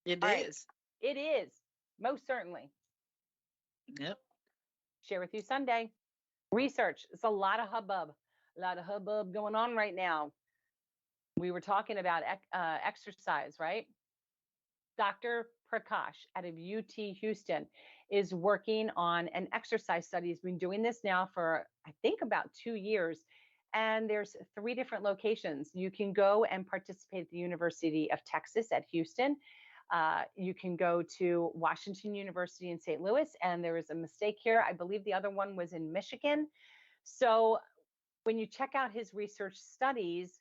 It All right. is. It is. Most certainly. Yep. Share with you Sunday. Research. It's a lot of hubbub. A lot of hubbub going on right now. We were talking about exercise, right? Dr. Prakash out of UT Houston is working on an exercise study. He's been doing this now for, I think, about 2 years. And there's 3 different locations. You can go and participate at the University of Texas at Houston. You can go to Washington University in St. Louis. And there was a mistake here. I believe the other one was in Michigan. So when you check out his research studies,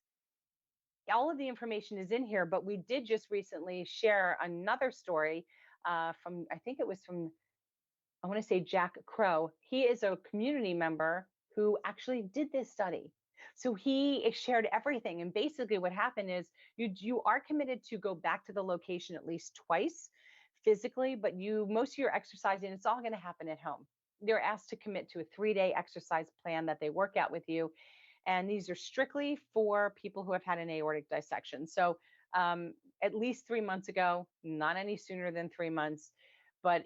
all of the information is in here, but we did just recently share another story from, I think it was from, I want to say Jack Crow. He is a community member who actually did this study. So he shared everything. And basically what happened is you are committed to go back to the location at least twice physically, but most of your exercising, it's all going to happen at home. They're asked to commit to a 3-day exercise plan that they work out with you. And these are strictly for people who have had an aortic dissection. So at least 3 months ago, not any sooner than 3 months, but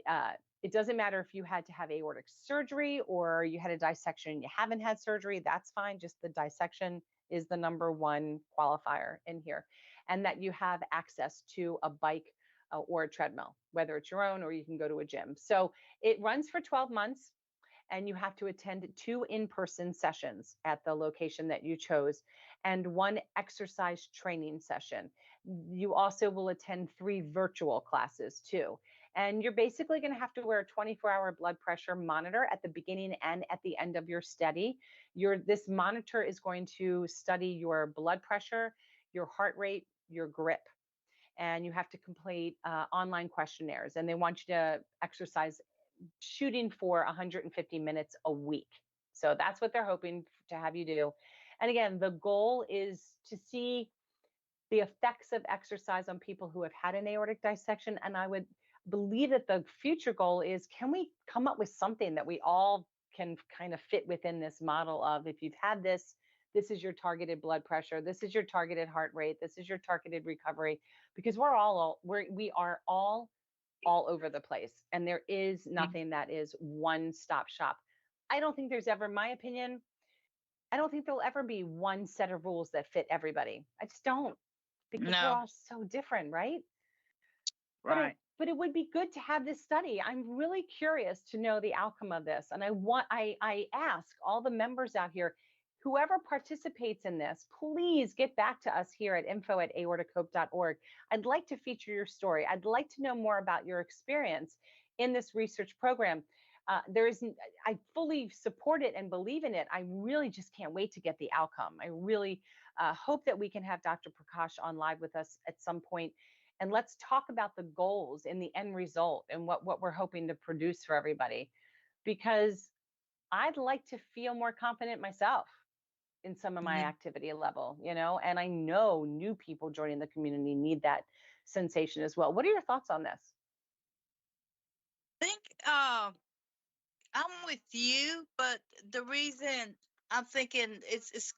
it doesn't matter if you had to have aortic surgery or you had a dissection and you haven't had surgery, that's fine. Just the dissection is the number one qualifier in here. And that you have access to a bike or a treadmill, whether it's your own or you can go to a gym. So it runs for 12 months. And you have to attend 2 in-person sessions at the location that you chose and 1 exercise training session. You also will attend 3 virtual classes too. And you're basically going to have to wear a 24-hour blood pressure monitor at the beginning and at the end of your study. This monitor is going to study your blood pressure, your heart rate, your grip. And you have to complete online questionnaires. And they want you to exercise shooting for 150 minutes a week. So that's what they're hoping to have you do. And again, the goal is to see the effects of exercise on people who have had an aortic dissection. And I would believe that the future goal is, can we come up with something that we all can kind of fit within this model of, if you've had this, this is your targeted blood pressure, this is your targeted heart rate, this is your targeted recovery, because we are all over the place. And there is nothing that is one-stop shop. I don't think there's ever, my opinion, I don't think there'll ever be one set of rules that fit everybody. I just don't, because we're No. all so different, right? Right. But it would be good to have this study. I'm really curious to know the outcome of this. And I ask all the members out here, whoever participates in this, please get back to us here at info@aortichope.org. I'd like to feature your story. I'd like to know more about your experience in this research program. I fully support it and believe in it. I really just can't wait to get the outcome. I really hope that we can have Dr. Prakash on live with us at some point. And let's talk about the goals and the end result and what we're hoping to produce for everybody. Because I'd like to feel more confident myself in some of my activity level, and I know new people joining the community need that sensation as well. What are your thoughts on this? I think I'm with you, but the reason I'm thinking it's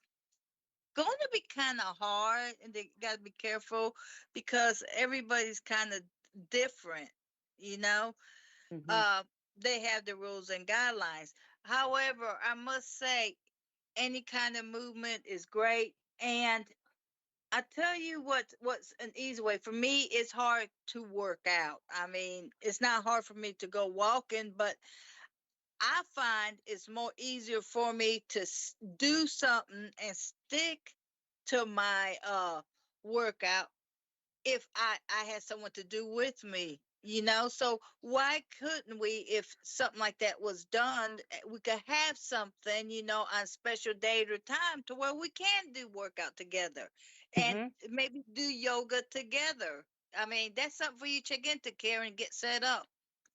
going to be kind of hard, and they got to be careful because everybody's kind of different, They have the rules and guidelines. However, I must say, any kind of movement is great. And I tell you what's an easy way. For me, it's hard to work out. I mean, it's not hard for me to go walking, but I find it's more easier for me to do something and stick to my workout if I had someone to do with me. So why couldn't we, if something like that was done, we could have something, on special date or time to where we can do workout together and maybe do yoga together. I mean, that's something for you to check into, Karen, and get set up.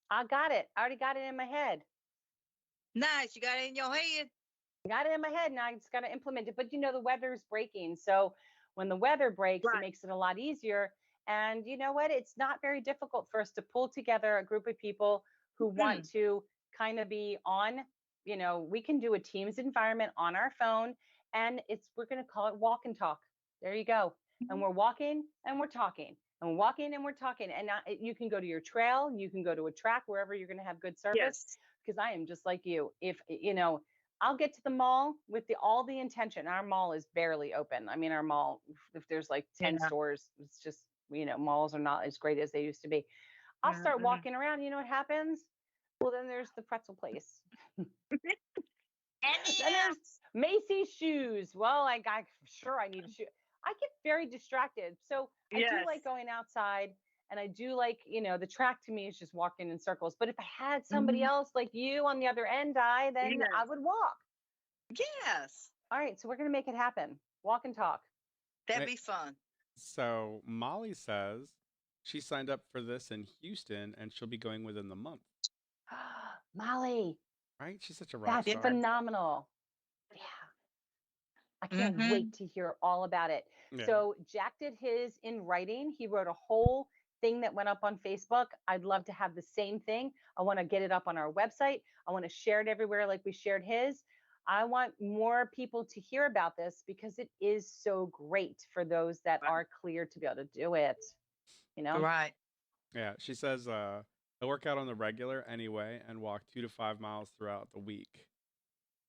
I got it. I already got it in my head. Nice. You got it in your head? Got it in my head. Now I just got to implement it. But the weather's breaking. So when the weather breaks, It makes it a lot easier. And you know what? It's not very difficult for us to pull together a group of people who want to kind of be on, we can do a Teams environment on our phone, and we're going to call it walk and talk. There you go. And we're walking and we're talking. And walking and we're talking. And you can go to your trail, you can go to a track, wherever you're going to have good service. Yes. Because I am just like you. If, I'll get to the mall with all the intention. Our mall is barely open. I mean, our mall, if there's like 10 Yeah. stores, it's just, malls are not as great as they used to be. I'll start Mm-mm. walking around. You know what happens? Well, then there's the pretzel place. Then there's Macy's shoes. Well, I'm sure I need a shoe. I get very distracted. So I do like Yes. going outside, and I do like, the track to me is just walking in circles. But if I had somebody Mhm. else like you on the other end, then I Yes. would walk. Yes. All right. So we're going to make it happen. Walk and talk. That'd Hey, be fun. So Molly says she signed up for this in Houston and she'll be going within the month. Molly, Right? She's such a rock that's star. phenomenal. Yeah. I can't Mhm. wait to hear all about it. Yeah. So Jack did his in writing. He wrote a whole thing that went up on Facebook. I'd love to have the same thing. I want to get it up on our website. I want to share it everywhere like we shared his. I want more people to hear about this because it is so great for those that Right. are clear to be able to do it. Right. Yeah. She says I work out on the regular anyway and walk 2 to 5 miles throughout the week.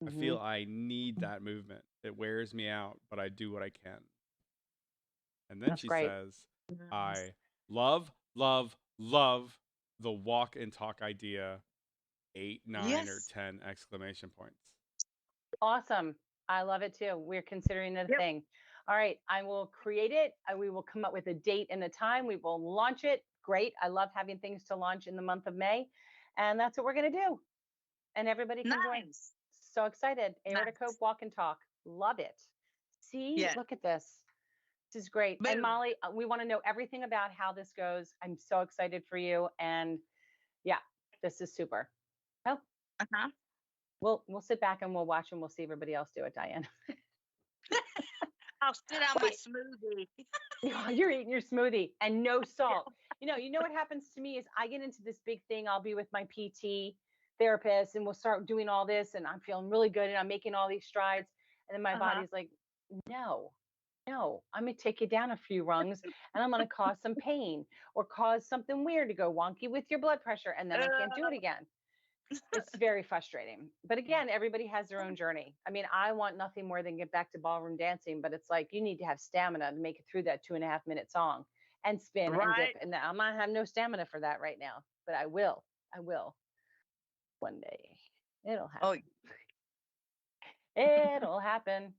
I feel Mhm. I need that movement. It wears me out, but I do what I can. And then That's she great. says, I love, love, love the walk and talk idea. 8, 9, or Yes. 10 exclamation points. Awesome. I love it too. We're considering it a Yep. thing. All right. I will create it. We will come up with a date and a time. We will launch it. Great. I love having things to launch in the month of May. And that's what we're going to do. And everybody can join. Nice. So excited. Aortic Nice. walk and talk. Love it. See, Yeah. look at this. This is great. And Boom. Molly, we want to know everything about how this goes. I'm so excited for you. And yeah, this is super. Oh, Uh-huh. we'll sit back and we'll watch and we'll see everybody else do it, Diane. I'll sit on my smoothie. You're eating your smoothie and no salt. You know what happens to me is I get into this big thing. I'll be with my PT therapist and we'll start doing all this and I'm feeling really good and I'm making all these strides. And then my body's like, no, I'm going to take you down a few rungs and I'm going to cause some pain or cause something weird to go wonky with your blood pressure. And then I can't do it again. It's very frustrating. But again, everybody has their own journey. I mean, I want nothing more than get back to ballroom dancing, but it's like you need to have stamina to make it through that 2.5-minute song and spin and Right. dip. And I might have no stamina for that right now, but I will. One day. It'll happen. Oh, It'll happen.